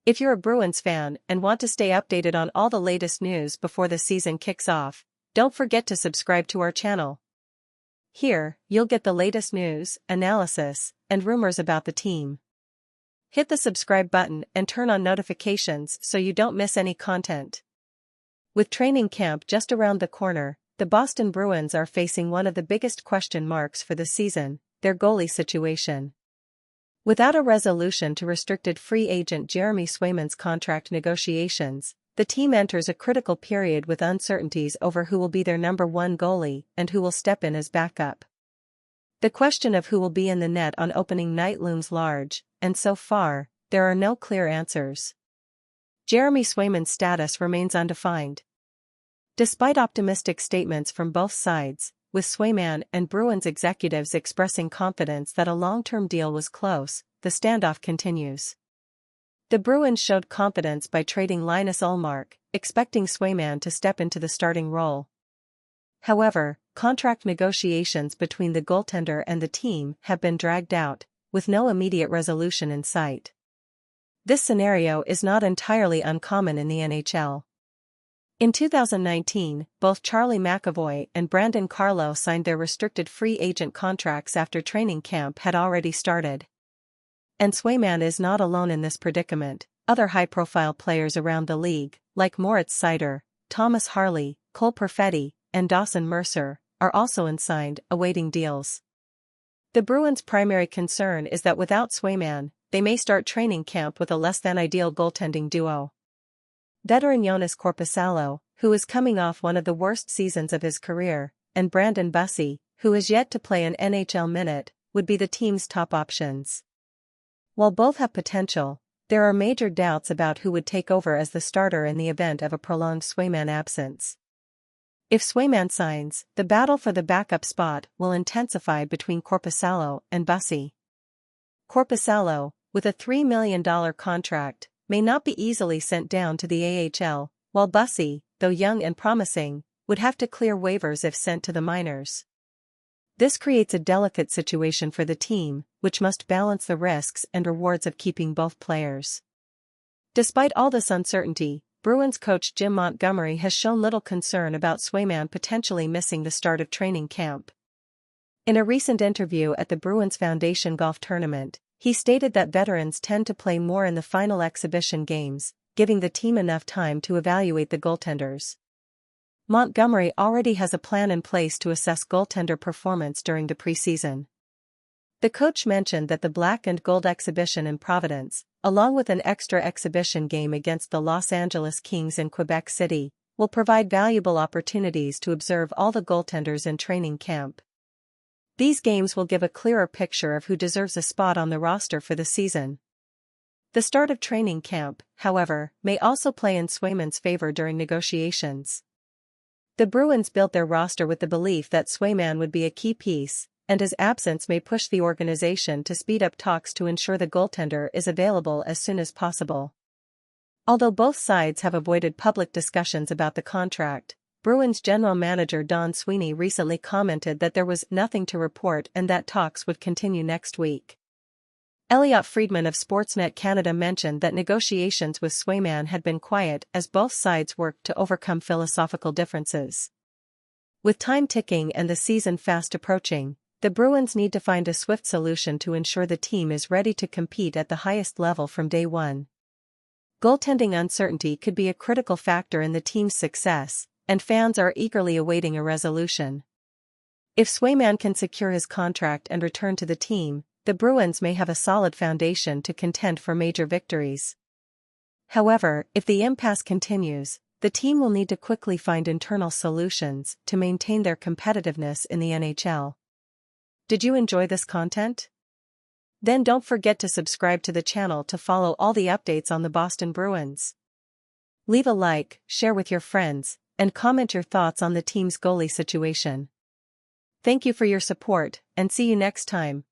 If you're a Bruins fan and want to stay updated on all the latest news before the season kicks off, don't forget to subscribe to our channel. Here, you'll get the latest news, analysis, and rumors about the team. Hit the subscribe button and turn on notifications so you don't miss any content. With training camp just around the corner, the Boston Bruins are facing one of the biggest question marks for the season, their goalie situation. Without a resolution to restricted free agent Jeremy Swayman's contract negotiations, the team enters a critical period with uncertainties over who will be their number one goalie and who will step in as backup. The question of who will be in the net on opening night looms large, and so far, there are no clear answers. Jeremy Swayman's status remains undefined. Despite optimistic statements from both sides, with Swayman and Bruins executives expressing confidence that a long-term deal was close, the standoff continues. The Bruins showed confidence by trading Linus Ullmark, expecting Swayman to step into the starting role. However, contract negotiations between the goaltender and the team have been dragged out, with no immediate resolution in sight. This scenario is not entirely uncommon in the NHL. In 2019, both Charlie McAvoy and Brandon Carlo signed their restricted free agent contracts after training camp had already started. And Swayman is not alone in this predicament. Other high-profile players around the league, like Moritz Seider, Thomas Harley, Cole Perfetti, and Dawson Mercer, are also unsigned, awaiting deals. The Bruins' primary concern is that without Swayman, they may start training camp with a less-than-ideal goaltending duo. Veteran Joonas Korpisalo, who is coming off one of the worst seasons of his career, and Brandon Bussi, who is yet to play an NHL minute, would be the team's top options. While both have potential, there are major doubts about who would take over as the starter in the event of a prolonged Swayman absence. If Swayman signs, the battle for the backup spot will intensify between Korpisalo and Bussi. Korpisalo, with a $3 million contract, may not be easily sent down to the AHL, while Bussi, though young and promising, would have to clear waivers if sent to the minors. This creates a delicate situation for the team, which must balance the risks and rewards of keeping both players. Despite all this uncertainty, Bruins coach Jim Montgomery has shown little concern about Swayman potentially missing the start of training camp. In a recent interview at the Bruins Foundation Golf Tournament, he stated that veterans tend to play more in the final exhibition games, giving the team enough time to evaluate the goaltenders. Montgomery already has a plan in place to assess goaltender performance during the preseason. The coach mentioned that the Black and Gold exhibition in Providence, along with an extra exhibition game against the Los Angeles Kings in Quebec City, will provide valuable opportunities to observe all the goaltenders in training camp. These games will give a clearer picture of who deserves a spot on the roster for the season. The start of training camp, however, may also play in Swayman's favor during negotiations. The Bruins built their roster with the belief that Swayman would be a key piece, and his absence may push the organization to speed up talks to ensure the goaltender is available as soon as possible. Although both sides have avoided public discussions about the contract, Bruins general manager Don Sweeney recently commented that there was nothing to report and that talks would continue next week. Elliot Friedman of Sportsnet Canada mentioned that negotiations with Swayman had been quiet as both sides worked to overcome philosophical differences. With time ticking and the season fast approaching, the Bruins need to find a swift solution to ensure the team is ready to compete at the highest level from day one. Goaltending uncertainty could be a critical factor in the team's success, and fans are eagerly awaiting a resolution. If Swayman can secure his contract and return to the team, the Bruins may have a solid foundation to contend for major victories. However, if the impasse continues, the team will need to quickly find internal solutions to maintain their competitiveness in the NHL. Did you enjoy this content? Then don't forget to subscribe to the channel to follow all the updates on the Boston Bruins. Leave a like, share with your friends, and comment your thoughts on the team's goalie situation. Thank you for your support, and see you next time.